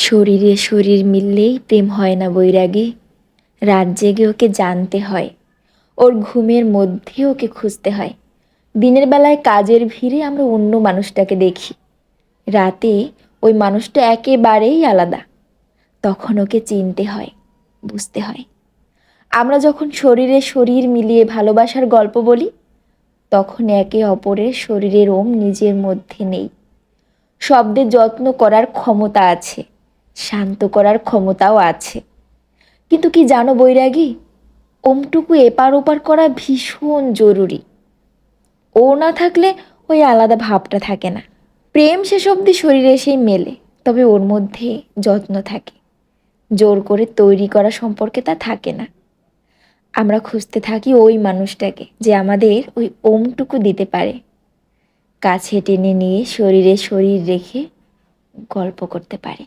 শরীরে শরীর মিললেই প্রেম হয় না বৈরাগী। রাত জেগে ওকে জানতে হয়, ওর ঘুমের মধ্যে ওকে খুঁজতে হয়। দিনের বেলায় কাজের ভিড়ে আমরা অন্য মানুষটাকে দেখি, রাতে ওই মানুষটা একেবারেই আলাদা। তখন ওকে চিনতে হয়, বুঝতে হয়। আমরা যখন শরীরে শরীর মিলিয়ে ভালোবাসার গল্প বলি, তখন একে অপরের শরীরের ওম নিজের মধ্যে নেই। শব্দের যত্ন করার ক্ষমতা আছে, শান্ত করার ক্ষমতাও আছে, কিন্তু কি জানো বৈরাগী, ওমটুকু এপার ওপার করা ভীষণ জরুরি। ও না থাকলে ওই আলাদা ভাবটা থাকে না। প্রেম শেষ অবধি শরীরে এসেই মেলে, তবে ওর মধ্যে যত্ন থাকে। জোর করে তৈরি করা সম্পর্কে তা থাকে না। আমরা খুঁজতে থাকি ওই মানুষটাকে যে আমাদের ওই ওমটুকু দিতে পারে, কাছে টেনে নিয়ে শরীরে শরীর রেখে গল্প করতে পারে।